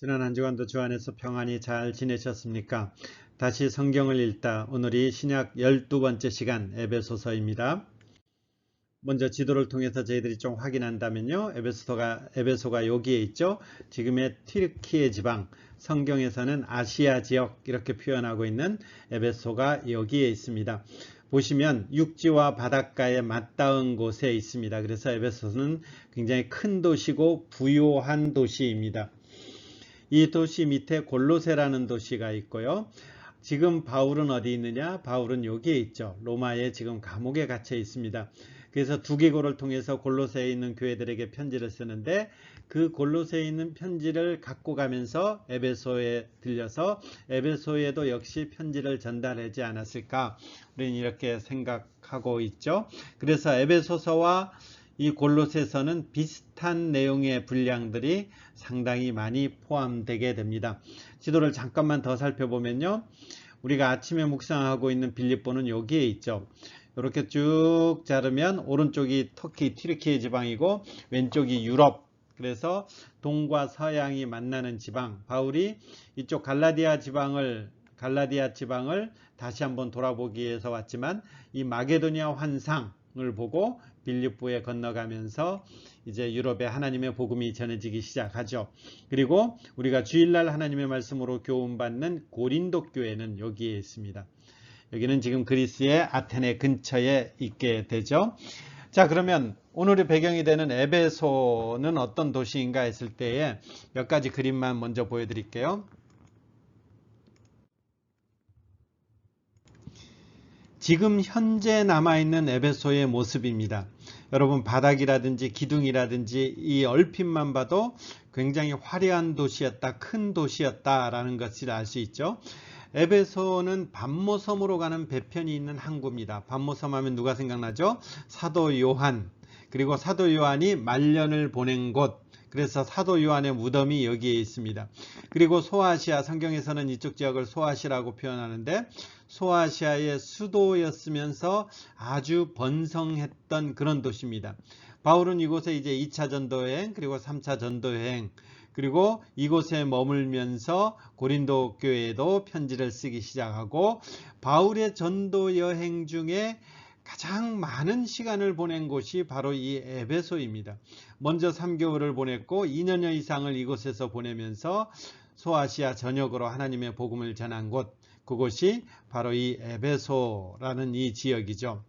지난 한 주간도 주 안에서 평안히 잘 지내셨습니까? 다시 성경을 읽다. 오늘이 신약 12번째 시간 에베소서입니다. 먼저 지도를 통해서 저희들이 좀 확인한다면요. 에베소가 여기에 있죠. 지금의 튀르키예 지방, 성경에서는 아시아 지역 이렇게 표현하고 있는 에베소가 여기에 있습니다. 보시면 육지와 바닷가에 맞닿은 곳에 있습니다. 그래서 에베소는 굉장히 큰 도시고 부유한 도시입니다. 이 도시 밑에 골로새라는 도시가 있고요. 지금 바울은 어디 있느냐? 바울은 여기에 있죠. 로마에 지금 감옥에 갇혀 있습니다. 그래서 두기고를 통해서 골로새에 있는 교회들에게 편지를 쓰는데 그 골로새에 있는 편지를 갖고 가면서 에베소에 들려서 에베소에도 역시 편지를 전달하지 않았을까? 우리는 이렇게 생각하고 있죠. 그래서 에베소서와 이 골로새서는 비슷한 내용의 분량들이 상당히 많이 포함되게 됩니다. 지도를 잠깐만 더 살펴보면요. 우리가 아침에 묵상하고 있는 빌립보는 여기에 있죠. 이렇게 쭉 자르면 오른쪽이 터키 튀르키예 지방이고 왼쪽이 유럽. 그래서 동과 서양이 만나는 지방. 바울이 이쪽 갈라디아 지방을 다시 한번 돌아보기 위해서 왔지만 이 마게도니아 환상을 보고 빌립보에 건너가면서 이제 유럽에 하나님의 복음이 전해지기 시작하죠. 그리고 우리가 주일날 하나님의 말씀으로 교훈받는 고린도 교회는 여기에 있습니다. 여기는 지금 그리스의 아테네 근처에 있게 되죠. 자, 그러면 오늘의 배경이 되는 에베소는 어떤 도시인가 했을 때에 몇 가지 그림만 먼저 보여드릴게요. 지금 현재 남아있는 에베소의 모습입니다. 여러분 바닥이라든지 기둥이라든지 이 얼핏만 봐도 굉장히 화려한 도시였다, 큰 도시였다라는 것을 알 수 있죠. 에베소는 밤모섬으로 가는 배편이 있는 항구입니다. 밤모섬 하면 누가 생각나죠? 사도 요한. 그리고 사도 요한이 말년을 보낸 곳. 그래서 사도 요한의 무덤이 여기에 있습니다. 그리고 소아시아, 성경에서는 이쪽 지역을 소아시아라고 표현하는데 소아시아의 수도였으면서 아주 번성했던 그런 도시입니다. 바울은 이곳에 이제 2차 전도여행 그리고 3차 전도여행 그리고 이곳에 머물면서 고린도 교회에도 편지를 쓰기 시작하고 바울의 전도 여행 중에 가장 많은 시간을 보낸 곳이 바로 이 에베소입니다. 먼저 3개월을 보냈고 2년여 이상을 이곳에서 보내면서 소아시아 전역으로 하나님의 복음을 전한 곳, 그곳이 바로 이 에베소라는 이 지역이죠.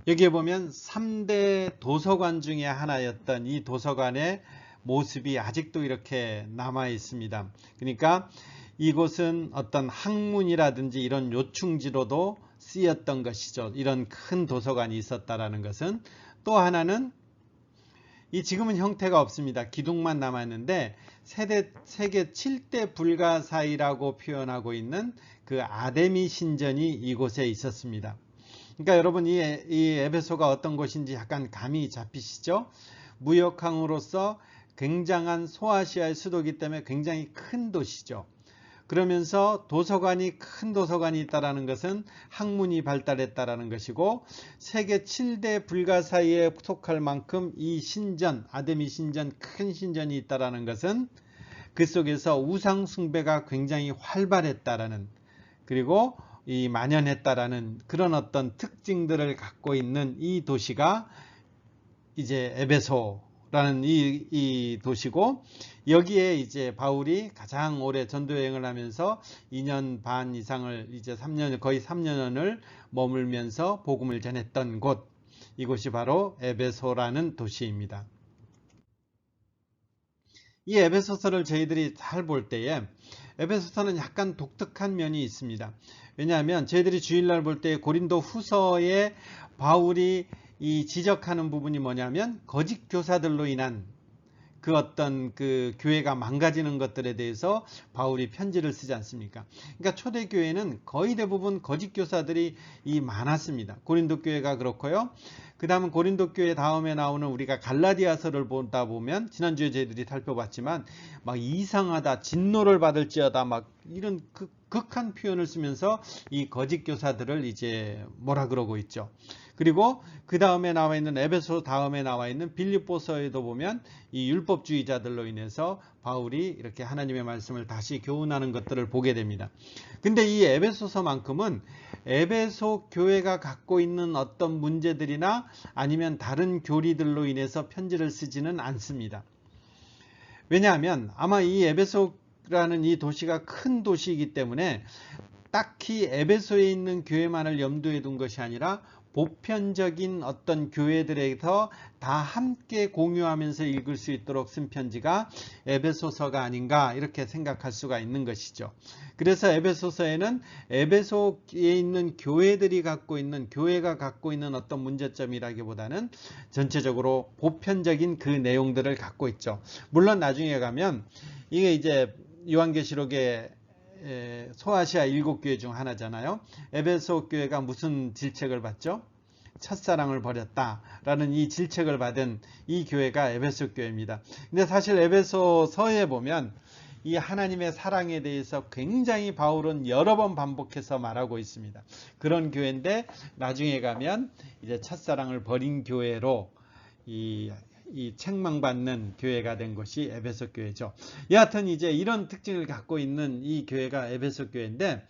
여기에 보면 3대 도서관 중에 하나였던 이 도서관의 모습이 아직도 이렇게 남아 있습니다. 그러니까 이곳은 어떤 학문이라든지 이런 요충지로도 쓰였던 것이죠. 이런 큰 도서관이 있었다라는 것은. 또 하나는 이 지금은 형태가 없습니다. 기둥만 남았는데 세계 7대 불가사의라고 표현하고 있는 그 아데미 신전이 이곳에 있었습니다. 그러니까 여러분 이 에베소가 어떤 곳인지 약간 감이 잡히시죠? 무역항으로서 굉장한 소아시아의 수도이기 때문에 굉장히 큰 도시죠. 그러면서 큰 도서관이 있다는 것은 학문이 발달했다는 것이고 세계 7대 불가사의에 속할 만큼 이 신전, 아데미 신전, 큰 신전이 있다는 것은 그 속에서 우상 숭배가 굉장히 활발했다라는, 그리고 이 만연했다라는 그런 어떤 특징들을 갖고 있는 이 도시가 이제 에베소라는 이 도시고, 여기에 이제 바울이 가장 오래 전도여행을 하면서 2년 반 이상을 이제 거의 3년을 머물면서 복음을 전했던 곳, 이곳이 바로 에베소라는 도시입니다. 이 에베소서를 저희들이 잘 볼 때에 에베소서는 약간 독특한 면이 있습니다. 왜냐하면 저희들이 주일날 볼 때 고린도 후서에 바울이 이 지적하는 부분이 뭐냐면 거짓 교사들로 인한 그 어떤 그 교회가 망가지는 것들에 대해서 바울이 편지를 쓰지 않습니까? 그러니까 초대교회는 거의 대부분 거짓 교사들이 많았습니다. 고린도 교회가 그렇고요. 그 다음은 고린도 교회 다음에 나오는 우리가 갈라디아서를 보다 보면 지난주에 저희들이 살펴봤지만 막 이상하다, 진노를 받을지어다 막 이런 극한 표현을 쓰면서 이 거짓 교사들을 이제 뭐라 그러고 있죠. 그리고 그 다음에 나와 있는 에베소 다음에 나와 있는 빌립보서에도 보면 이 율법주의자들로 인해서 바울이 이렇게 하나님의 말씀을 다시 교훈하는 것들을 보게 됩니다. 근데 이 에베소서만큼은 에베소 교회가 갖고 있는 어떤 문제들이나 아니면 다른 교리들로 인해서 편지를 쓰지는 않습니다. 왜냐하면 아마 이 에베소라는 이 도시가 큰 도시이기 때문에 딱히 에베소에 있는 교회만을 염두에 둔 것이 아니라 보편적인 어떤 교회들에서 다 함께 공유하면서 읽을 수 있도록 쓴 편지가 에베소서가 아닌가 이렇게 생각할 수가 있는 것이죠. 그래서 에베소서에는 에베소에 있는 교회들이 갖고 있는, 교회가 갖고 있는 어떤 문제점이라기보다는 전체적으로 보편적인 그 내용들을 갖고 있죠. 물론 나중에 가면 이게 이제 요한계시록의 소아시아 7교회 중 하나잖아요. 에베소 교회가 무슨 질책을 받죠? 첫사랑을 버렸다라는 이 질책을 받은 이 교회가 에베소 교회입니다. 근데 사실 에베소서에 보면 이 하나님의 사랑에 대해서 굉장히 바울은 여러 번 반복해서 말하고 있습니다. 그런 교회인데 나중에 가면 이제 첫사랑을 버린 교회로 이 책망받는 교회가 된 것이 에베소 교회죠. 여하튼 이제 이런 특징을 갖고 있는 이 교회가 에베소 교회인데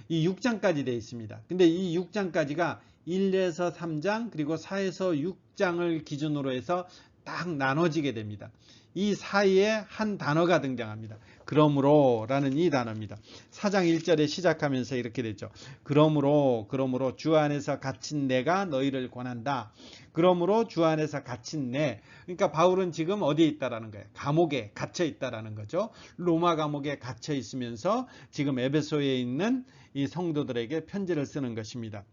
이 6장까지 되어 있습니다. 근데 이 6장까지가 1에서 3장 그리고 4에서 6장을 기준으로 해서 딱 나눠지게 됩니다. 이 사이에 한 단어가 등장합니다. 그러므로 라는 이 단어입니다. 4장 1절에 시작하면서 이렇게 되죠. 그러므로 주 안에서 갇힌 내가 너희를 권한다. 그러므로 주 안에서 갇힌 내. 그러니까 바울은 지금 어디에 있다라는 거예요? 감옥에 갇혀 있다라는 거죠. 로마 감옥에 갇혀 있으면서 지금 에베소에 있는 이 성도들에게 편지를 쓰는 것입니다.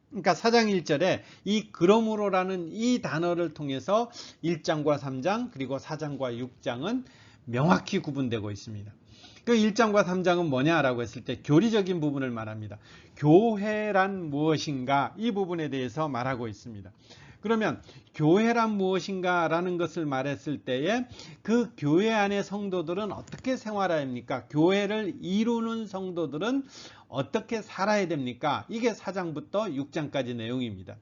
그러니까 4장 1절에 이 그러므로라는 이 단어를 통해서 1장과 3장 그리고 4장과 6장은 명확히 구분되고 있습니다. 그 1장과 3장은 뭐냐라고 했을 때 교리적인 부분을 말합니다. 교회란 무엇인가 이 부분에 대해서 말하고 있습니다. 그러면 교회란 무엇인가 라는 것을 말했을 때에 그 교회 안의 성도들은 어떻게 생활해야 합니까? 교회를 이루는 성도들은 어떻게 살아야 됩니까? 이게 4장부터 6장까지 내용입니다.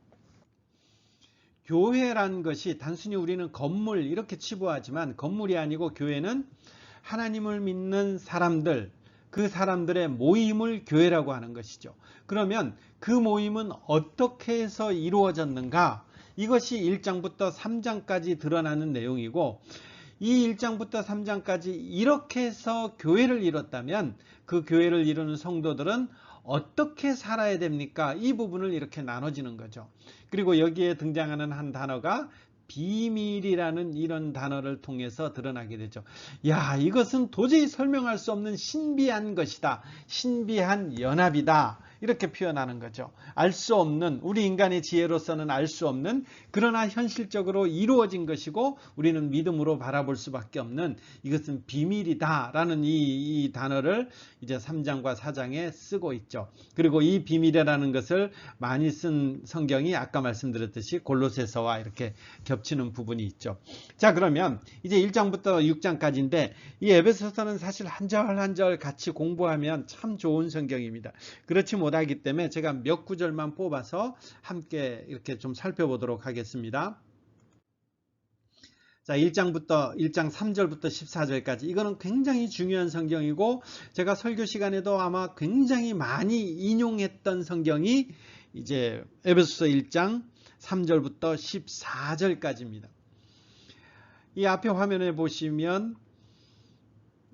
교회란 것이 단순히 우리는 건물 이렇게 치부하지만 건물이 아니고 교회는 하나님을 믿는 사람들, 그 사람들의 모임을 교회라고 하는 것이죠. 그러면 그 모임은 어떻게 해서 이루어졌는가? 이것이 1장부터 3장까지 드러나는 내용이고 이 1장부터 3장까지 이렇게 해서 교회를 이뤘다면 그 교회를 이루는 성도들은 어떻게 살아야 됩니까? 이 부분을 이렇게 나눠지는 거죠. 그리고 여기에 등장하는 한 단어가 비밀이라는 이런 단어를 통해서 드러나게 되죠. 야, 이것은 도저히 설명할 수 없는 신비한 것이다. 신비한 연합이다. 이렇게 표현하는 거죠. 알 수 없는, 우리 인간의 지혜로서는 알 수 없는, 그러나 현실적으로 이루어진 것이고 우리는 믿음으로 바라볼 수밖에 없는, 이것은 비밀이다 라는 이 단어를 이제 3장과 4장에 쓰고 있죠. 그리고 이 비밀이라는 것을 많이 쓴 성경이 아까 말씀드렸듯이 골로새서와 이렇게 겹치는 부분이 있죠. 자, 그러면 이제 1장부터 6장까지인데 이 에베소서는 사실 한 절 한 절 같이 공부하면 참 좋은 성경입니다. 그렇지 못하기 때문에 제가 몇 구절만 뽑아서 함께 이렇게 좀 살펴보도록 하겠습니다. 자, 1장 3절부터 14절까지 이거는 굉장히 중요한 성경이고 제가 설교 시간에도 아마 굉장히 많이 인용했던 성경이 이제 에베소서 1장 3절부터 14절까지입니다. 이 앞에 화면에 보시면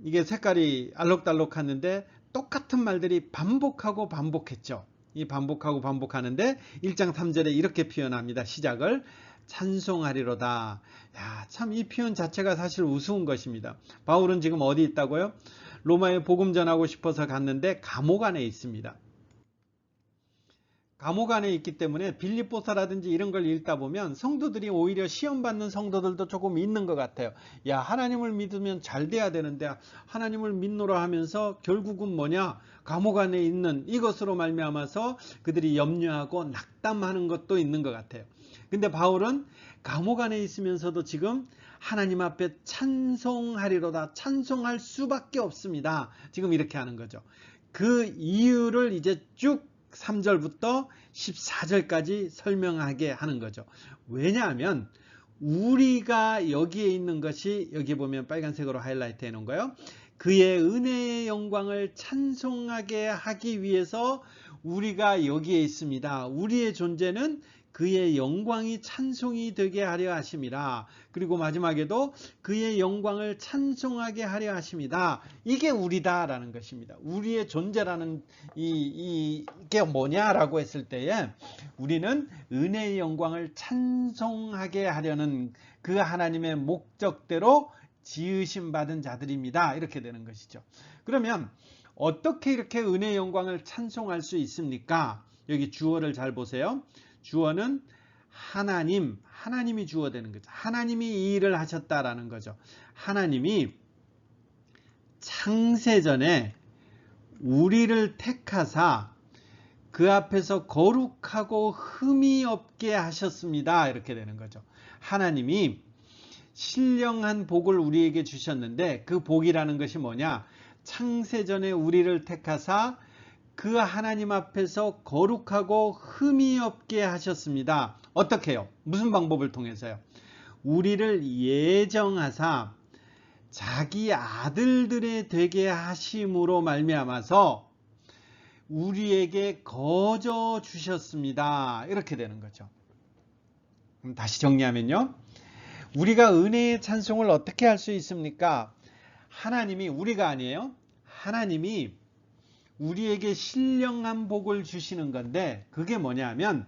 이게 색깔이 알록달록하는데 똑같은 말들이 반복하고 반복했죠. 이 반복하고 반복하는데 1장 3절에 이렇게 표현합니다. 시작을 찬송하리로다. 야, 참 이 표현 자체가 사실 우스운 것입니다. 바울은 지금 어디 있다고요? 로마에 복음 전하고 싶어서 갔는데 감옥 안에 있습니다. 감옥 안에 있기 때문에 빌립보서라든지 이런 걸 읽다 보면 성도들이 오히려 시험받는 성도들도 조금 있는 것 같아요. 야, 하나님을 믿으면 잘 돼야 되는데 하나님을 믿노라 하면서 결국은 뭐냐? 감옥 안에 있는 이것으로 말미암아서 그들이 염려하고 낙담하는 것도 있는 것 같아요. 근데 바울은 감옥 안에 있으면서도 지금 하나님 앞에 찬송하리로다. 찬송할 수밖에 없습니다. 지금 이렇게 하는 거죠. 그 이유를 이제 쭉 3절부터 14절까지 설명하게 하는 거죠. 왜냐하면 우리가 여기에 있는 것이, 여기 보면 빨간색으로 하이라이트 해 놓은 거예요. 그의 은혜의 영광을 찬송하게 하기 위해서 우리가 여기에 있습니다. 우리의 존재는 그의 영광이 찬송이 되게 하려 하심이라. 그리고 마지막에도 그의 영광을 찬송하게 하려 하심이다. 이게 우리다라는 것입니다. 우리의 존재라는 이게 뭐냐라고 했을 때에 우리는 은혜의 영광을 찬송하게 하려는 그 하나님의 목적대로 지으심 받은 자들입니다. 이렇게 되는 것이죠. 그러면 어떻게 이렇게 은혜의 영광을 찬송할 수 있습니까? 여기 주어를 잘 보세요. 주어는 하나님이 주어 되는 거죠. 하나님이 이 일을 하셨다라는 거죠. 하나님이 창세전에 우리를 택하사 그 앞에서 거룩하고 흠이 없게 하셨습니다. 이렇게 되는 거죠. 하나님이 신령한 복을 우리에게 주셨는데 그 복이라는 것이 뭐냐? 창세전에 우리를 택하사 그 하나님 앞에서 거룩하고 흠이 없게 하셨습니다. 어떻게 해요? 무슨 방법을 통해서요? 우리를 예정하사 자기 아들들의 되게 하심으로 말미암아서 우리에게 거저 주셨습니다. 이렇게 되는 거죠. 그럼 다시 정리하면요. 우리가 은혜의 찬송을 어떻게 할 수 있습니까? 하나님이, 우리가 아니에요. 하나님이 우리에게 신령한 복을 주시는 건데 그게 뭐냐면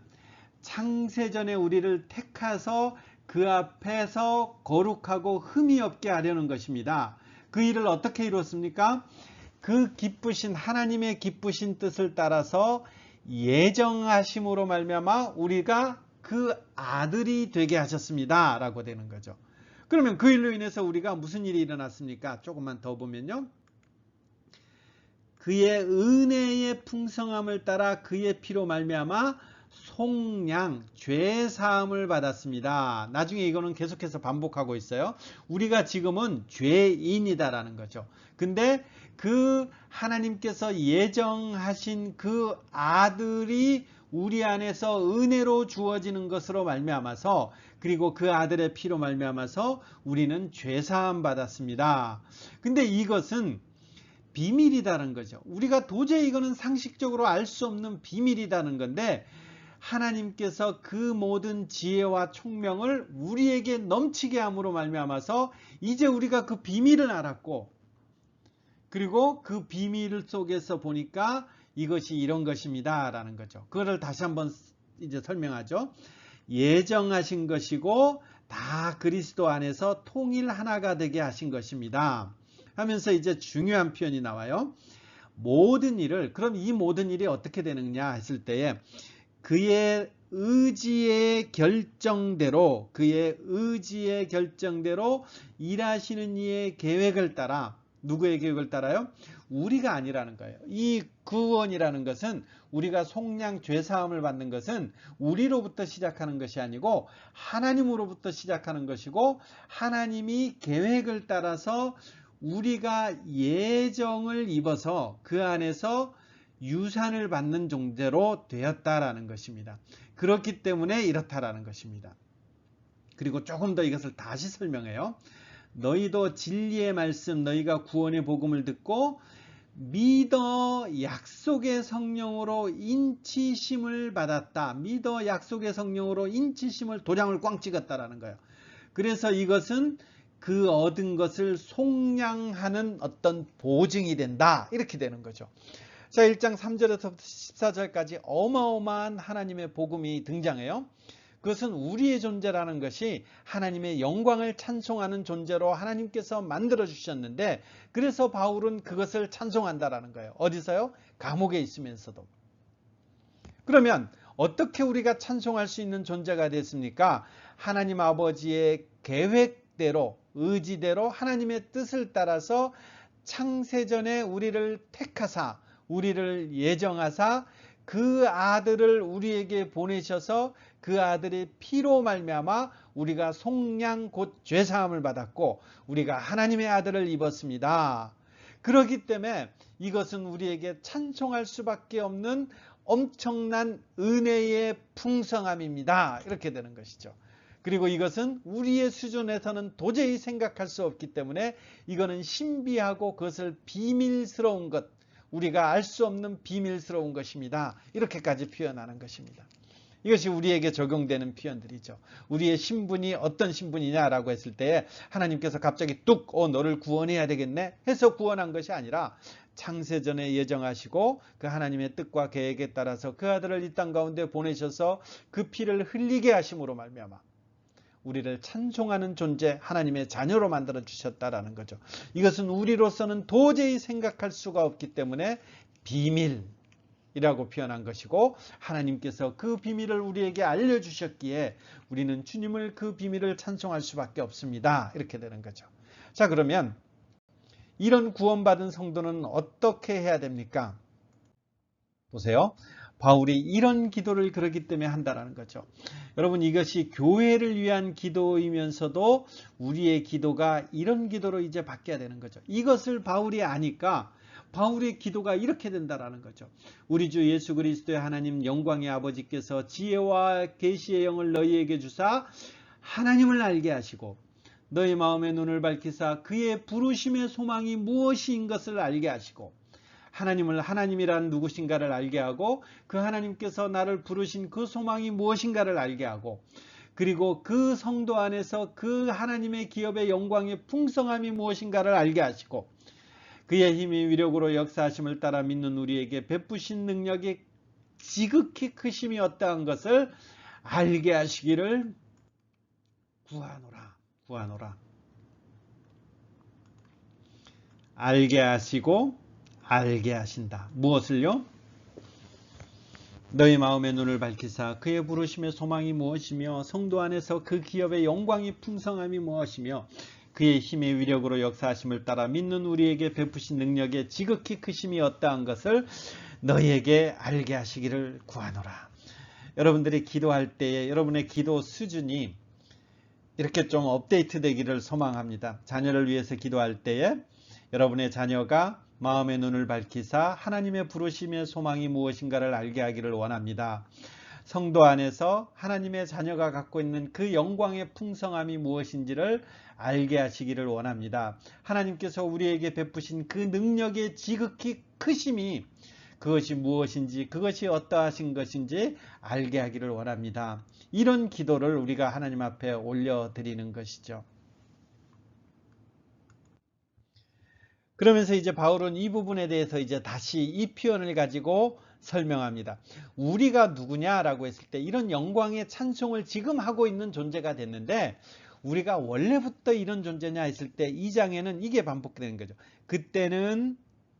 창세전에 우리를 택하서 그 앞에서 거룩하고 흠이 없게 하려는 것입니다. 그 일을 어떻게 이뤘습니까? 그 기쁘신 하나님의 기쁘신 뜻을 따라서 예정하심으로 말미암아 우리가 그 아들이 되게 하셨습니다 라고 되는 거죠. 그러면 그 일로 인해서 우리가 무슨 일이 일어났습니까? 조금만 더 보면요. 그의 은혜의 풍성함을 따라 그의 피로 말미암아 속량 죄 사함을 받았습니다. 나중에 이거는 계속해서 반복하고 있어요. 우리가 지금은 죄인이다라는 거죠. 근데 그 하나님께서 예정하신 그 아들이 우리 안에서 은혜로 주어지는 것으로 말미암아서, 그리고 그 아들의 피로 말미암아서 우리는 죄 사함 받았습니다. 근데 이것은 비밀이다는 거죠. 우리가 도저히 이거는 상식적으로 알 수 없는 비밀이다는 건데 하나님께서 그 모든 지혜와 총명을 우리에게 넘치게 함으로 말미암아서 이제 우리가 그 비밀을 알았고, 그리고 그 비밀 속에서 보니까 이것이 이런 것입니다 라는 거죠. 그거를 다시 한번 이제 설명하죠. 예정하신 것이고 다 그리스도 안에서 통일 하나가 되게 하신 것입니다 하면서 이제 중요한 표현이 나와요. 모든 일을, 그럼 이 모든 일이 어떻게 되느냐 했을 때에 그의 의지의 결정대로 일하시는 이의 계획을 따라, 누구의 계획을 따라요? 우리가 아니라는 거예요. 이 구원이라는 것은, 우리가 속량 죄사함을 받는 것은 우리로부터 시작하는 것이 아니고 하나님으로부터 시작하는 것이고, 하나님이 계획을 따라서 우리가 예정을 입어서 그 안에서 유산을 받는 존재로 되었다라는 것입니다. 그렇기 때문에 이렇다라는 것입니다. 그리고 조금 더 이것을 다시 설명해요. 너희도 진리의 말씀, 너희가 구원의 복음을 듣고 믿어 약속의 성령으로 인치심을 받았다. 믿어 약속의 성령으로 인치심을, 도장을 꽝 찍었다라는 거예요. 그래서 이것은 그 얻은 것을 속량하는 어떤 보증이 된다. 이렇게 되는 거죠. 자, 1장 3절에서 14절까지 어마어마한 하나님의 복음이 등장해요. 그것은 우리의 존재라는 것이 하나님의 영광을 찬송하는 존재로 하나님께서 만들어 주셨는데, 그래서 바울은 그것을 찬송한다라는 거예요. 어디서요? 감옥에 있으면서도. 그러면 어떻게 우리가 찬송할 수 있는 존재가 됐습니까? 하나님 아버지의 계획대로, 의지대로 하나님의 뜻을 따라서 창세전에 우리를 택하사, 우리를 예정하사 그 아들을 우리에게 보내셔서 그 아들의 피로 말미암아 우리가 속량 곧 죄사함을 받았고 우리가 하나님의 아들을 입었습니다. 그렇기 때문에 이것은 우리에게 찬송할 수밖에 없는 엄청난 은혜의 풍성함입니다. 이렇게 되는 것이죠. 그리고 이것은 우리의 수준에서는 도저히 생각할 수 없기 때문에 이거는 신비하고 그것을 비밀스러운 것, 우리가 알 수 없는 비밀스러운 것입니다. 이렇게까지 표현하는 것입니다. 이것이 우리에게 적용되는 표현들이죠. 우리의 신분이 어떤 신분이냐라고 했을 때 하나님께서 갑자기 뚝 너를 구원해야 되겠네 해서 구원한 것이 아니라 창세전에 예정하시고 그 하나님의 뜻과 계획에 따라서 그 아들을 이 땅 가운데 보내셔서 그 피를 흘리게 하심으로 말미암아 우리를 찬송하는 존재, 하나님의 자녀로 만들어 주셨다라는 거죠. 이것은 우리로서는 도저히 생각할 수가 없기 때문에 비밀이라고 표현한 것이고, 하나님께서 그 비밀을 우리에게 알려주셨기에 우리는 주님을 그 비밀을 찬송할 수밖에 없습니다. 이렇게 되는 거죠. 자, 그러면 이런 구원받은 성도는 어떻게 해야 됩니까? 보세요. 바울이 이런 기도를 그러기 때문에 한다는 거죠. 여러분, 이것이 교회를 위한 기도이면서도 우리의 기도가 이런 기도로 이제 바뀌어야 되는 거죠. 이것을 바울이 아니까 바울의 기도가 이렇게 된다는 거죠. 우리 주 예수 그리스도의 하나님 영광의 아버지께서 지혜와 계시의 영을 너희에게 주사 하나님을 알게 하시고 너희 마음의 눈을 밝히사 그의 부르심의 소망이 무엇인 것을 알게 하시고 하나님이란 누구신가를 알게 하고 그 하나님께서 나를 부르신 그 소망이 무엇인가를 알게 하고 그리고 그 성도 안에서 그 하나님의 기업의 영광의 풍성함이 무엇인가를 알게 하시고 그의 힘이 위력으로 역사하심을 따라 믿는 우리에게 베푸신 능력이 지극히 크심이 어떠한 것을 알게 하시기를 구하노라. 알게 하시고 알게 하신다. 무엇을요? 너희 마음의 눈을 밝히사 그의 부르심의 소망이 무엇이며 성도 안에서 그 기업의 영광이 풍성함이 무엇이며 그의 힘의 위력으로 역사하심을 따라 믿는 우리에게 베푸신 능력의 지극히 크심이 어떠한 것을 너희에게 알게 하시기를 구하노라. 여러분들이 기도할 때에 여러분의 기도 수준이 이렇게 좀 업데이트 되기를 소망합니다. 자녀를 위해서 기도할 때에 여러분의 자녀가 마음의 눈을 밝히사 하나님의 부르심의 소망이 무엇인가를 알게 하기를 원합니다. 성도 안에서 하나님의 자녀가 갖고 있는 그 영광의 풍성함이 무엇인지를 알게 하시기를 원합니다. 하나님께서 우리에게 베푸신 그 능력의 지극히 크심이 그것이 무엇인지 그것이 어떠하신 것인지 알게 하기를 원합니다. 이런 기도를 우리가 하나님 앞에 올려드리는 것이죠. 그러면서 이제 바울은 이 부분에 대해서 이제 다시 이 표현을 가지고 설명합니다. 우리가 누구냐라고 했을 때 이런 영광의 찬송을 지금 하고 있는 존재가 됐는데 우리가 원래부터 이런 존재냐 했을 때 2장에는 이게 반복되는 거죠. 그때는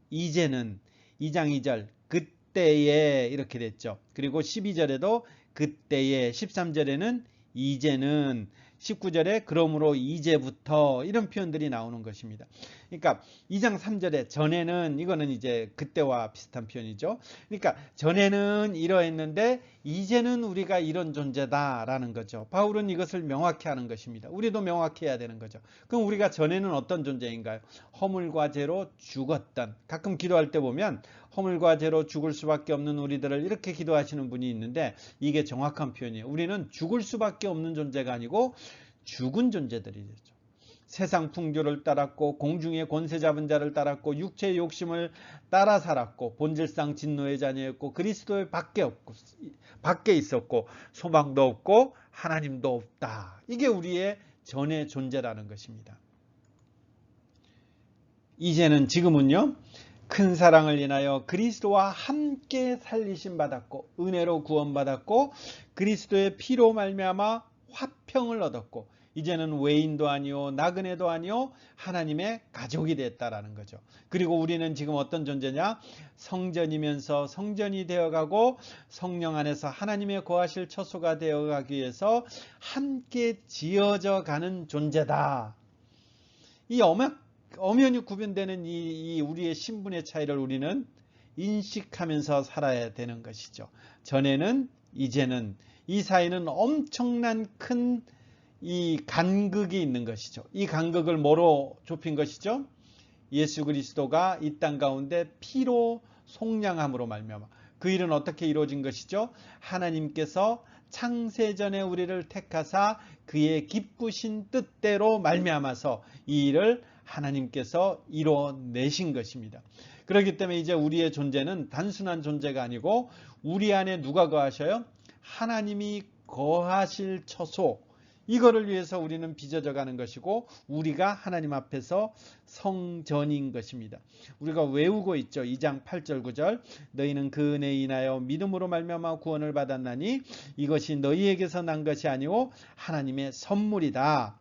이제는 2장 2절 그때에 이렇게 됐죠. 그리고 12절에도 그때에 13절에는 이제는 19절에 그러므로 이제부터 이런 표현들이 나오는 것입니다. 그러니까 2장 3절에 전에는 이거는 이제 그때와 비슷한 표현이죠. 그러니까 전에는 이러했는데 이제는 우리가 이런 존재다라는 거죠. 바울은 이것을 명확히 하는 것입니다. 우리도 명확히 해야 되는 거죠. 그럼 우리가 전에는 어떤 존재인가요? 허물과 죄로 죽었던, 가끔 기도할 때 보면 허물과 죄로 죽을 수밖에 없는 우리들을 이렇게 기도하시는 분이 있는데 이게 정확한 표현이에요. 우리는 죽을 수밖에 없는 존재가 아니고 죽은 존재들이죠. 세상 풍조를 따랐고 공중의 권세 잡은 자를 따랐고 육체의 욕심을 따라 살았고 본질상 진노의 자녀였고 그리스도의 밖에 있었고 소망도 없고 하나님도 없다. 이게 우리의 전의 존재라는 것입니다. 이제는 지금은요. 큰 사랑을 인하여 그리스도와 함께 살리심 받았고 은혜로 구원받았고 그리스도의 피로 말미암아 화평을 얻었고 이제는 외인도 아니요 나그네도 아니요 하나님의 가족이 됐다라는 거죠. 그리고 우리는 지금 어떤 존재냐? 성전이면서 성전이 되어가고 성령 안에서 하나님의 거하실 처소가 되어가기 위해서 함께 지어져 가는 존재다. 이 엄연히 구분되는 이 우리의 신분의 차이를 우리는 인식하면서 살아야 되는 것이죠. 전에는 이제는 이 사이는 엄청난 큰 이 간극이 있는 것이죠. 이 간극을 뭐로 좁힌 것이죠? 예수 그리스도가 이 땅 가운데 피로 속량함으로 말미암아 그 일은 어떻게 이루어진 것이죠? 하나님께서 창세전에 우리를 택하사 그의 기쁘신 뜻대로 말미암아서 이 일을 하나님께서 이뤄내신 것입니다. 그렇기 때문에 이제 우리의 존재는 단순한 존재가 아니고 우리 안에 누가 거하셔요? 하나님이 거하실 처소, 이거를 위해서 우리는 빚어져 가는 것이고 우리가 하나님 앞에서 성전인 것입니다. 우리가 외우고 있죠. 2장 8절 9절 너희는 그 은혜에 인하여 믿음으로 말미암아 구원을 받았나니 이것이 너희에게서 난 것이 아니오 하나님의 선물이다.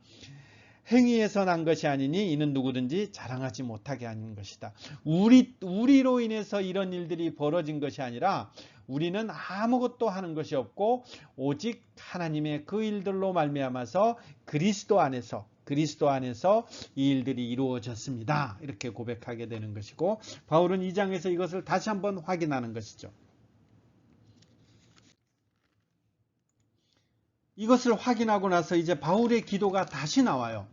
행위에서 난 것이 아니니 이는 누구든지 자랑하지 못하게 하는 것이다. 우리로 인해서 이런 일들이 벌어진 것이 아니라 우리는 아무것도 하는 것이 없고 오직 하나님의 그 일들로 말미암아서 그리스도 안에서 이 일들이 이루어졌습니다. 이렇게 고백하게 되는 것이고 바울은 2장에서 이것을 다시 한번 확인하는 것이죠. 이것을 확인하고 나서 이제 바울의 기도가 다시 나와요.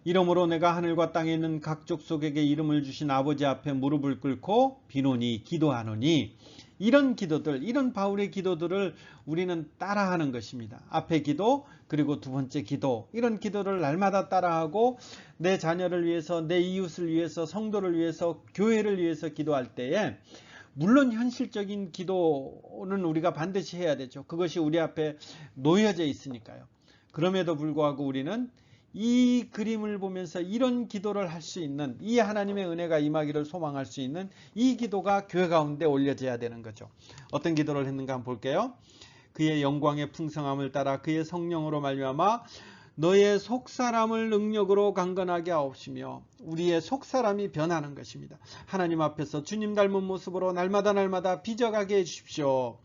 이러므로 내가 하늘과 땅에 있는 각 족속에게 이름을 주신 아버지 앞에 무릎을 꿇고 비노니 기도하노니, 이런 기도들, 이런 바울의 기도들을 우리는 따라하는 것입니다. 앞에 기도, 그리고 두 번째 기도, 이런 기도를 날마다 따라하고 내 자녀를 위해서, 내 이웃을 위해서, 성도를 위해서, 교회를 위해서 기도할 때에 물론 현실적인 기도는 우리가 반드시 해야 되죠. 그것이 우리 앞에 놓여져 있으니까요. 그럼에도 불구하고 우리는 이 그림을 보면서 이런 기도를 할 수 있는, 이 하나님의 은혜가 임하기를 소망할 수 있는 이 기도가 교회 가운데 올려져야 되는 거죠. 어떤 기도를 했는가 한번 볼게요. 그의 영광의 풍성함을 따라 그의 성령으로 말미암아 너의 속사람을 능력으로 강건하게 하옵시며, 우리의 속사람이 변하는 것입니다. 하나님 앞에서 주님 닮은 모습으로 날마다 빚어가게 해주십시오.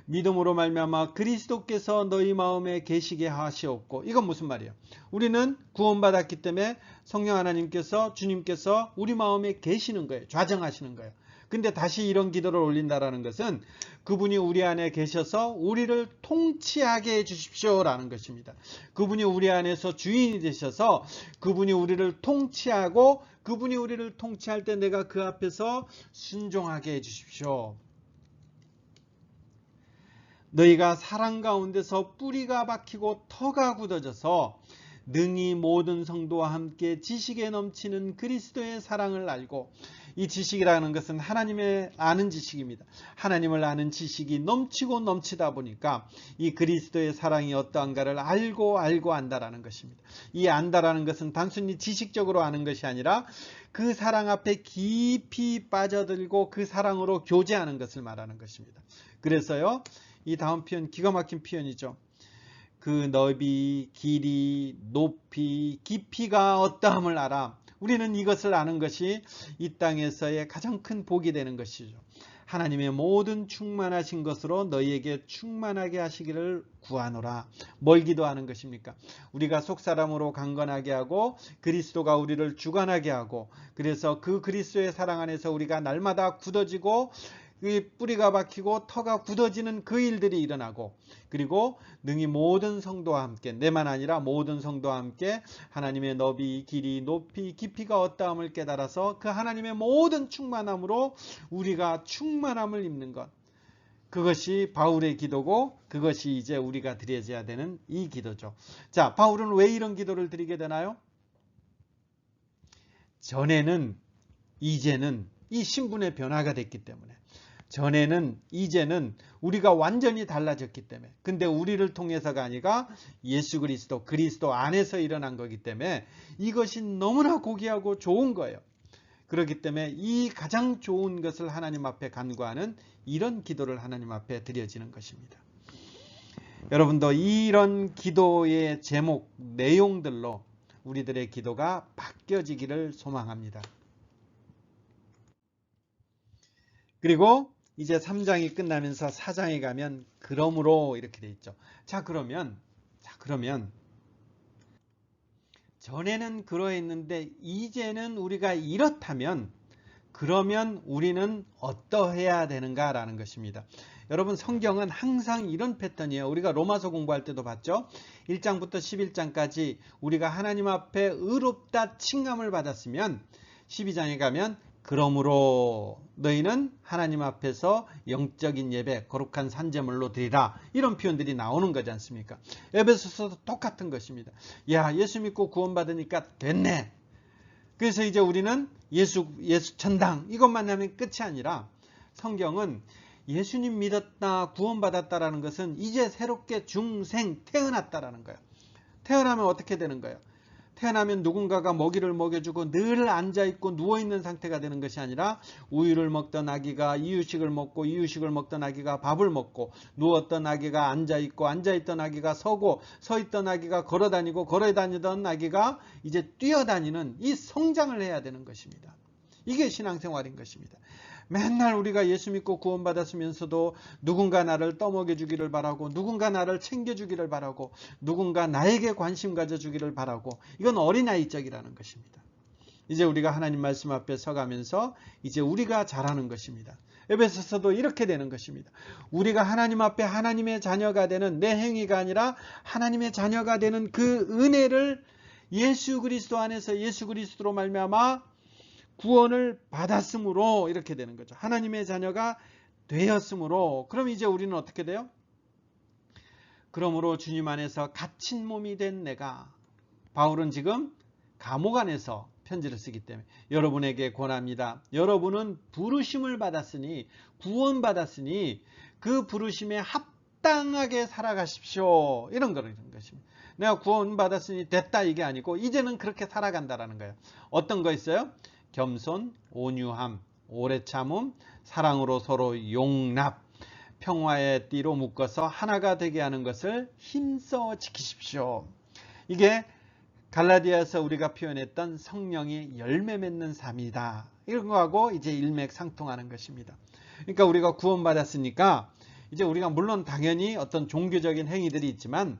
믿음으로 말미암아 그리스도께서 너희 마음에 계시게 하시옵고. 이건 무슨 말이에요? 우리는 구원받았기 때문에 성령 하나님께서, 주님께서 우리 마음에 계시는 거예요. 좌정하시는 거예요. 근데 다시 이런 기도를 올린다라는 것은 그분이 우리 안에 계셔서 우리를 통치하게 해주십시오 라는 것입니다. 그분이 우리 안에서 주인이 되셔서 그분이 우리를 통치하고, 그분이 우리를 통치할 때 내가 그 앞에서 순종하게 해주십시오. 너희가 사랑 가운데서 뿌리가 박히고 터가 굳어져서 능히 모든 성도와 함께 지식에 넘치는 그리스도의 사랑을 알고, 이 지식이라는 것은 하나님의 아는 지식입니다. 하나님을 아는 지식이 넘치고 넘치다 보니까 이 그리스도의 사랑이 어떠한가를 알고 안다라는 것입니다. 이 안다라는 것은 단순히 지식적으로 아는 것이 아니라 그 사랑 앞에 깊이 빠져들고 그 사랑으로 교제하는 것을 말하는 것입니다. 그래서요, 이 다음 표현 기가 막힌 표현이죠. 그 너비, 길이, 높이, 깊이가 어떠함을 알아. 우리는 이것을 아는 것이 이 땅에서의 가장 큰 복이 되는 것이죠. 하나님의 모든 충만하신 것으로 너희에게 충만하게 하시기를 구하노라. 뭘 기도하는 것입니까? 우리가 속사람으로 강건하게 하고 그리스도가 우리를 주관하게 하고, 그래서 그 그리스도의 사랑 안에서 우리가 날마다 굳어지고 그 뿌리가 박히고 터가 굳어지는 그 일들이 일어나고, 그리고 능히 모든 성도와 함께, 내만 아니라 모든 성도와 함께 하나님의 너비, 길이, 높이, 깊이가 어떠함을 깨달아서 그 하나님의 모든 충만함으로 우리가 충만함을 입는 것, 그것이 바울의 기도고 그것이 이제 우리가 드려져야 되는 이 기도죠. 자, 바울은 왜 이런 기도를 드리게 되나요? 전에는, 이제는 이 신분의 변화가 됐기 때문에, 전에는, 이제는 우리가 완전히 달라졌기 때문에, 근데 우리를 통해서가 아니라 예수 그리스도, 그리스도 안에서 일어난 거기 때문에 이것이 너무나 고귀하고 좋은 거예요. 그렇기 때문에 이 가장 좋은 것을 하나님 앞에 간구하는 이런 기도를 하나님 앞에 드려지는 것입니다. 여러분도 이런 기도의 제목, 내용들로 우리들의 기도가 바뀌어지기를 소망합니다. 그리고 이제 3장이 끝나면서 4장에 가면 그러므로 이렇게 돼 있죠. 자 그러면 전에는 그러했는데 이제는 우리가 이렇다면, 그러면 우리는 어떠해야 되는가 라는 것입니다. 여러분, 성경은 항상 이런 패턴이에요. 우리가 로마서 공부할 때도 봤죠. 1장부터 11장까지 우리가 하나님 앞에 의롭다 칭함을 받았으면 12장에 가면 그러므로 너희는 하나님 앞에서 영적인 예배, 거룩한 산제물로 드리라. 이런 표현들이 나오는 거지 않습니까? 에베소서도 똑같은 것입니다. 야, 예수 믿고 구원받으니까 됐네. 그래서 이제 우리는 예수 천당 이것만 하면 끝이 아니라 성경은 예수님 믿었다, 구원받았다라는 것은 이제 새롭게 중생 태어났다라는 거예요. 태어나면 어떻게 되는 거예요? 태어나면 누군가가 먹이를 먹여주고 늘 앉아있고 누워있는 상태가 되는 것이 아니라 우유를 먹던 아기가 이유식을 먹고 이유식을 먹던 아기가 밥을 먹고 누웠던 아기가 앉아있고 앉아있던 아기가 서고 서있던 아기가 걸어다니고 걸어다니던 아기가 이제 뛰어다니는 이 성장을 해야 되는 것입니다. 이게 신앙생활인 것입니다. 맨날 우리가 예수 믿고 구원받았으면서도 누군가 나를 떠먹여 주기를 바라고 누군가 나를 챙겨주기를 바라고 누군가 나에게 관심 가져주기를 바라고 이건 어린아이적이라는 것입니다. 이제 우리가 하나님 말씀 앞에 서가면서 이제 우리가 잘하는 것입니다. 에베소서도 이렇게 되는 것입니다. 우리가 하나님 앞에 하나님의 자녀가 되는 내 행위가 아니라 하나님의 자녀가 되는 그 은혜를 예수 그리스도 안에서 예수 그리스도로 말미암아 구원을 받았으므로 이렇게 되는 거죠. 하나님의 자녀가 되었으므로. 그럼 이제 우리는 어떻게 돼요? 그러므로 주님 안에서 갇힌 몸이 된 내가, 바울은 지금 감옥 안에서 편지를 쓰기 때문에 여러분에게 권합니다. 여러분은 부르심을 받았으니 구원받았으니 그 부르심에 합당하게 살아가십시오. 이런 것입니다. 내가 구원받았으니 됐다 이게 아니고 이제는 그렇게 살아간다라는 거예요. 어떤 거 있어요? 겸손, 온유함, 오래 참음, 사랑으로 서로 용납, 평화의 띠로 묶어서 하나가 되게 하는 것을 힘써 지키십시오. 이게 갈라디아에서 우리가 표현했던 성령이 열매 맺는 삶이다. 이런 거하고 이제 일맥상통하는 것입니다. 그러니까 우리가 구원받았으니까 이제 우리가 물론 당연히 어떤 종교적인 행위들이 있지만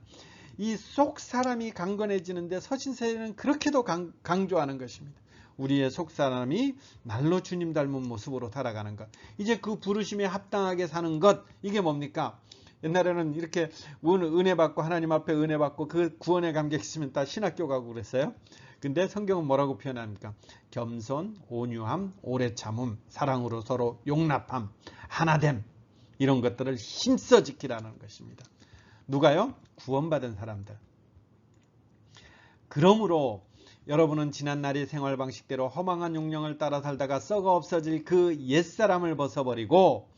이 속 사람이 강건해지는데 서신서에는 그렇게도 강조하는 것입니다. 우리의 속사람이 날로 주님 닮은 모습으로 살아가는 것. 이제 그 부르심에 합당하게 사는 것. 이게 뭡니까? 옛날에는 이렇게 은혜 받고 하나님 앞에 은혜 받고 그 구원의 감격 있으면 다 신학교 가고 그랬어요. 근데 성경은 뭐라고 표현합니까? 겸손, 온유함, 오래 참음, 사랑으로 서로 용납함, 하나됨. 이런 것들을 힘써 지키라는 것입니다. 누가요? 구원받은 사람들. 그러므로 여러분은 지난날의 생활 방식대로 허망한 욕령을 따라 살다가 썩어 없어질 그 옛사람을 벗어버리고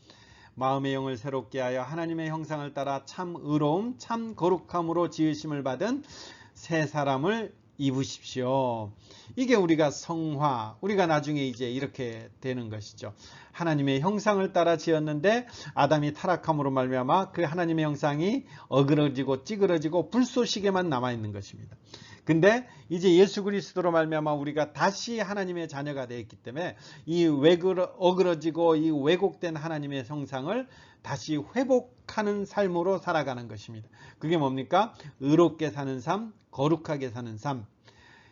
마음의 영을 새롭게 하여 하나님의 형상을 따라 참 의로움, 참 거룩함으로 지으심을 받은 새 사람을 입으십시오. 이게 우리가 성화, 우리가 나중에 이제 이렇게 되는 것이죠. 하나님의 형상을 따라 지었는데 아담이 타락함으로 말미암아 그 하나님의 형상이 어그러지고 찌그러지고 불쏘시개만 남아있는 것입니다. 근데 이제 예수 그리스도로 말미암아 우리가 다시 하나님의 자녀가 되었기 때문에 이 어그러지고 이 왜곡된 하나님의 형상을 다시 회복하는 삶으로 살아가는 것입니다. 그게 뭡니까? 의롭게 사는 삶, 거룩하게 사는 삶.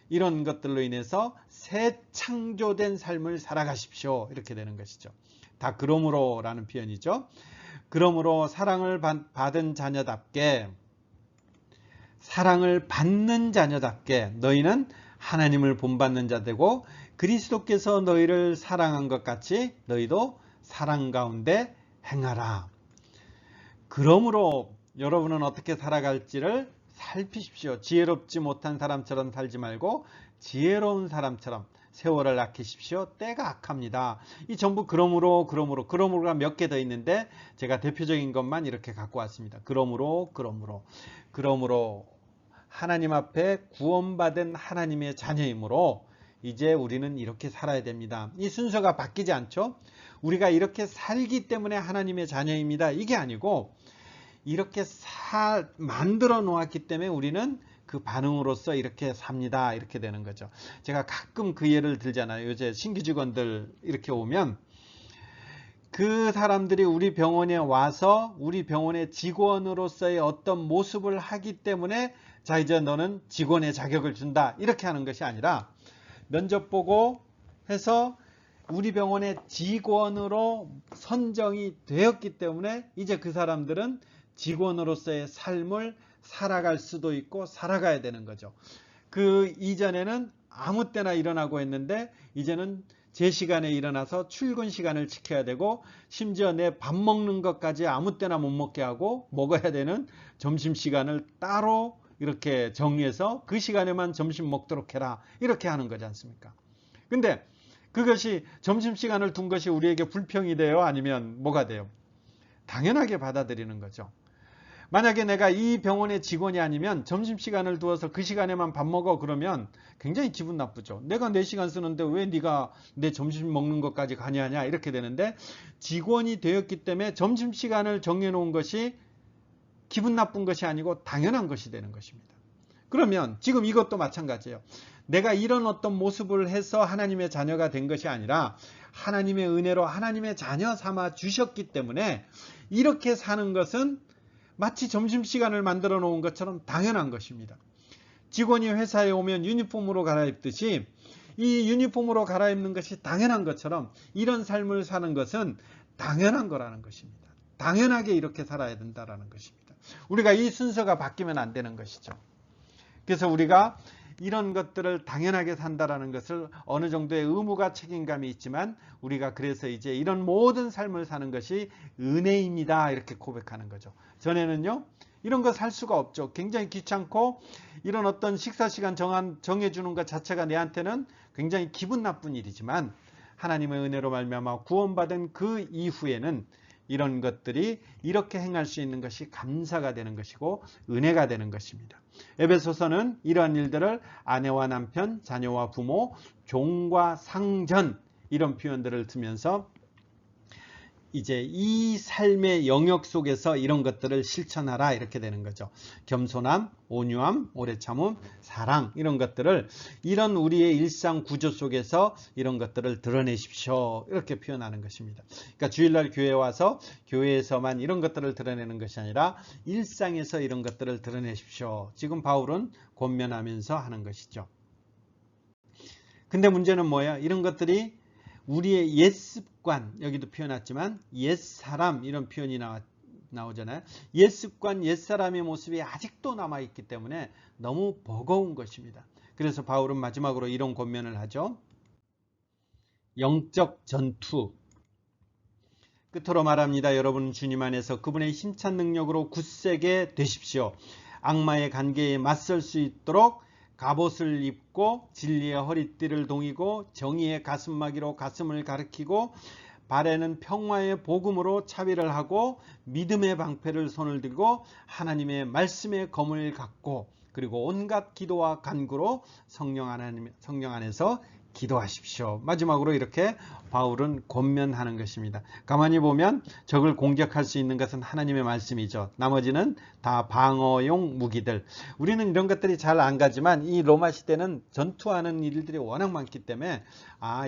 이런 것들로 인해서 새 창조된 삶을 살아가십시오. 이렇게 되는 것이죠. 다 그러므로 라는 표현이죠. 그러므로 사랑을 받은 자녀답게 사랑을 받는 자녀답게 너희는 하나님을 본받는 자 되고 그리스도께서 너희를 사랑한 것 같이 너희도 사랑 가운데 행하라. 그러므로 여러분은 어떻게 살아갈지를 살피십시오. 지혜롭지 못한 사람처럼 살지 말고 지혜로운 사람처럼 세월을 아끼십시오. 때가 악합니다. 이 전부 그러므로가 몇 개 더 있는데 제가 대표적인 것만 이렇게 갖고 왔습니다. 그러므로 하나님 앞에 구원받은 하나님의 자녀이므로 이제 우리는 이렇게 살아야 됩니다. 이 순서가 바뀌지 않죠? 우리가 이렇게 살기 때문에 하나님의 자녀입니다. 이게 아니고 이렇게 만들어 놓았기 때문에 우리는 그 반응으로서 이렇게 삽니다. 이렇게 되는 거죠. 제가 가끔 그 예를 들잖아요. 요새 신규 직원들 이렇게 오면 그 사람들이 우리 병원에 와서 우리 병원의 직원으로서의 어떤 모습을 하기 때문에 자 이제 너는 직원의 자격을 준다 이렇게 하는 것이 아니라 면접 보고 해서 우리 병원의 직원으로 선정이 되었기 때문에 이제 그 사람들은 직원으로서의 삶을 살아갈 수도 있고 살아가야 되는 거죠. 그 이전에는 아무 때나 일어나고 했는데 이제는 제 시간에 일어나서 출근 시간을 지켜야 되고 심지어 내 밥 먹는 것까지 아무 때나 못 먹게 하고 먹어야 되는 점심시간을 따로 이렇게 정해서 그 시간에만 점심 먹도록 해라 이렇게 하는 거지 않습니까? 근데 그것이 점심시간을 둔 것이 우리에게 불평이 돼요? 아니면 뭐가 돼요? 당연하게 받아들이는 거죠. 만약에 내가 이 병원의 직원이 아니면 점심시간을 두어서 그 시간에만 밥 먹어 그러면 굉장히 기분 나쁘죠. 내가 4시간 쓰는데 왜 네가 내 점심 먹는 것까지 관여하냐 이렇게 되는데, 직원이 되었기 때문에 점심시간을 정해놓은 것이 기분 나쁜 것이 아니고 당연한 것이 되는 것입니다. 그러면 지금 이것도 마찬가지예요. 내가 이런 어떤 모습을 해서 하나님의 자녀가 된 것이 아니라 하나님의 은혜로 하나님의 자녀 삼아 주셨기 때문에 이렇게 사는 것은 마치 점심시간을 만들어 놓은 것처럼 당연한 것입니다. 직원이 회사에 오면 유니폼으로 갈아입듯이 이 유니폼으로 갈아입는 것이 당연한 것처럼 이런 삶을 사는 것은 당연한 거라는 것입니다. 당연하게 이렇게 살아야 된다는 것입니다. 우리가 이 순서가 바뀌면 안 되는 것이죠. 그래서 우리가 이런 것들을 당연하게 산다라는 것을 어느 정도의 의무가 책임감이 있지만 우리가 그래서 이제 이런 모든 삶을 사는 것이 은혜입니다 이렇게 고백하는 거죠. 전에는요 이런 거 살 수가 없죠. 굉장히 귀찮고 이런 어떤 식사 시간 정해주는 것 자체가 내한테는 굉장히 기분 나쁜 일이지만 하나님의 은혜로 말미암아 구원받은 그 이후에는 이런 것들이 이렇게 행할 수 있는 것이 감사가 되는 것이고 은혜가 되는 것입니다. 에베소서는 이러한 일들을 아내와 남편, 자녀와 부모, 종과 상전 이런 표현들을 쓰면서 이제 이 삶의 영역 속에서 이런 것들을 실천하라 이렇게 되는 거죠. 겸손함, 온유함, 오래 참음, 사랑 이런 것들을 이런 우리의 일상 구조 속에서 이런 것들을 드러내십시오 이렇게 표현하는 것입니다. 그러니까 주일날 교회에 와서 교회에서만 이런 것들을 드러내는 것이 아니라 일상에서 이런 것들을 드러내십시오. 지금 바울은 권면하면서 하는 것이죠. 근데 문제는 뭐예요? 이런 것들이 우리의 옛 습관, 여기도 표현했지만 옛 사람 이런 표현이 나오잖아요. 옛 습관, 옛 사람의 모습이 아직도 남아있기 때문에 너무 버거운 것입니다. 그래서 바울은 마지막으로 이런 권면을 하죠. 영적 전투. 끝으로 말합니다. 여러분 주님 안에서 그분의 힘찬 능력으로 굳세게 되십시오. 악마의 관계에 맞설 수 있도록 갑옷을 입고 진리의 허리띠를 동이고 정의의 가슴막이로 가슴을 가리키고 발에는 평화의 복음으로 차비를 하고 믿음의 방패를 손을 들고 하나님의 말씀의 검을 갖고 그리고 온갖 기도와 간구로 성령 안에서 기도하십시오. 마지막으로 이렇게 바울은 권면하는 것입니다. 가만히 보면 적을 공격할 수 있는 것은 하나님의 말씀이죠. 나머지는 다 방어용 무기들. 우리는 이런 것들이 잘 안 가지만 이 로마 시대는 전투하는 일들이 워낙 많기 때문에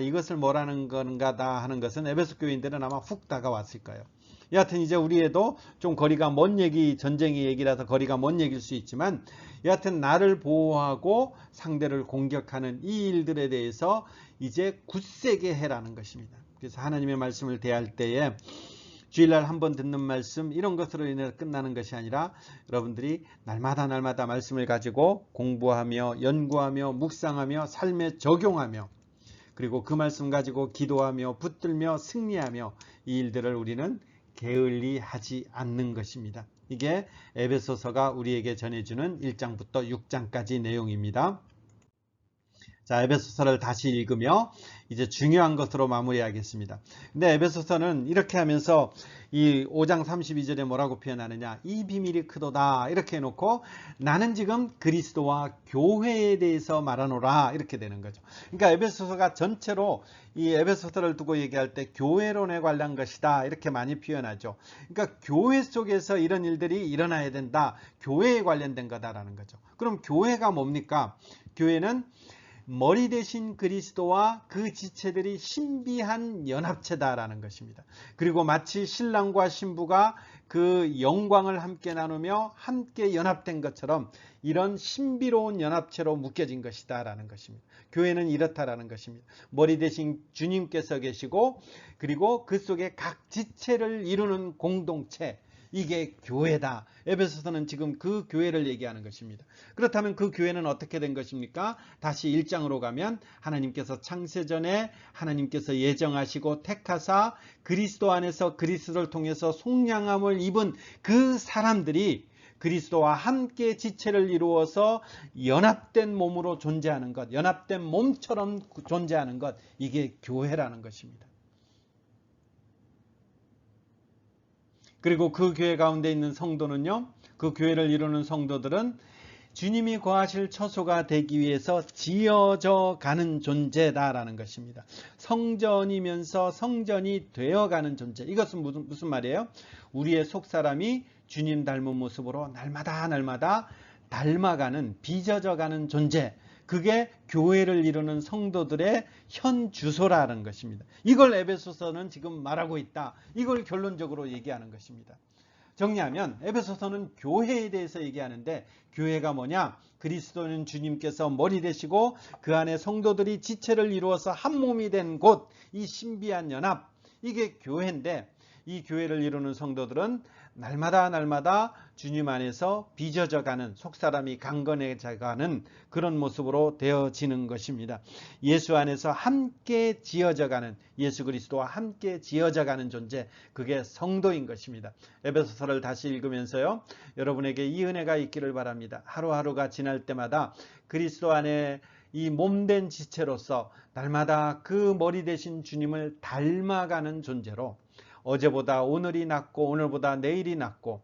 이것을 뭐라는 건가다 하는 것은 에베소 교인들은 아마 훅 다가왔을 거예요. 여하튼 이제 우리에도 좀 거리가 먼 얘기, 전쟁의 얘기라서 거리가 먼 얘기일 수 있지만 여하튼 나를 보호하고 상대를 공격하는 이 일들에 대해서 이제 굳세게 해라는 것입니다. 그래서 하나님의 말씀을 대할 때에 주일날 한번 듣는 말씀 이런 것으로 인해 끝나는 것이 아니라 여러분들이 날마다 말씀을 가지고 공부하며 연구하며 묵상하며 삶에 적용하며 그리고 그 말씀 가지고 기도하며 붙들며 승리하며 이 일들을 우리는 게을리 하지 않는 것입니다. 이게 에베소서가 우리에게 전해주는 1장부터 6장까지 내용입니다. 자, 에베소서를 다시 읽으며 이제 중요한 것으로 마무리하겠습니다. 근데 에베소서는 이렇게 하면서 이 5장 32절에 뭐라고 표현하느냐, 이 비밀이 크도다 이렇게 해놓고 나는 지금 그리스도와 교회에 대해서 말하노라 이렇게 되는 거죠. 그러니까 에베소서가 전체로 이 에베소서를 두고 얘기할 때 교회론에 관한 것이다 이렇게 많이 표현하죠. 그러니까 교회 속에서 이런 일들이 일어나야 된다, 교회에 관련된 거다라는 거죠. 그럼 교회가 뭡니까? 교회는 머리 대신 그리스도와 그 지체들이 신비한 연합체다라는 것입니다. 그리고 마치 신랑과 신부가 그 영광을 함께 나누며 함께 연합된 것처럼 이런 신비로운 연합체로 묶여진 것이다라는 것입니다. 교회는 이렇다라는 것입니다. 머리 대신 주님께서 계시고 그리고 그 속에 각 지체를 이루는 공동체, 이게 교회다. 에베소서는 지금 그 교회를 얘기하는 것입니다. 그렇다면 그 교회는 어떻게 된 것입니까? 다시 1장으로 가면 하나님께서 창세전에 하나님께서 예정하시고 택하사 그리스도 안에서 그리스도를 통해서 속량함을 입은 그 사람들이 그리스도와 함께 지체를 이루어서 연합된 몸으로 존재하는 것, 연합된 몸처럼 존재하는 것, 이게 교회라는 것입니다. 그리고 그 교회 가운데 있는 성도는요, 그 교회를 이루는 성도들은 주님이 거하실 처소가 되기 위해서 지어져 가는 존재다라는 것입니다. 성전이면서 성전이 되어가는 존재. 이것은 무슨 말이에요? 우리의 속사람이 주님 닮은 모습으로 날마다 닮아가는, 빚어져가는 존재. 그게 교회를 이루는 성도들의 현 주소라는 것입니다. 이걸 에베소서는 지금 말하고 있다. 이걸 결론적으로 얘기하는 것입니다. 정리하면 에베소서는 교회에 대해서 얘기하는데, 교회가 뭐냐? 그리스도는 주님께서 머리 되시고 그 안에 성도들이 지체를 이루어서 한 몸이 된 곳, 이 신비한 연합, 이게 교회인데, 이 교회를 이루는 성도들은 날마다 주님 안에서 빚어져가는, 속사람이 강건해져가는 그런 모습으로 되어지는 것입니다. 예수 안에서 함께 지어져가는, 예수 그리스도와 함께 지어져가는 존재, 그게 성도인 것입니다. 에베소서를 다시 읽으면서요, 여러분에게 이 은혜가 있기를 바랍니다. 하루하루가 지날 때마다 그리스도 안에 이 몸된 지체로서 날마다 그 머리 되신 주님을 닮아가는 존재로, 어제보다 오늘이 낫고 오늘보다 내일이 낫고,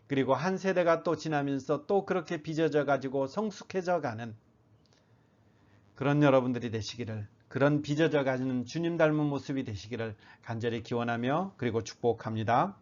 그리고 한 세대가 또 지나면서 또 그렇게 빚어져 가지고 성숙해져 가는 그런 여러분들이 되시기를, 그런 빚어져 가는 주님 닮은 모습이 되시기를 간절히 기원하며 그리고 축복합니다.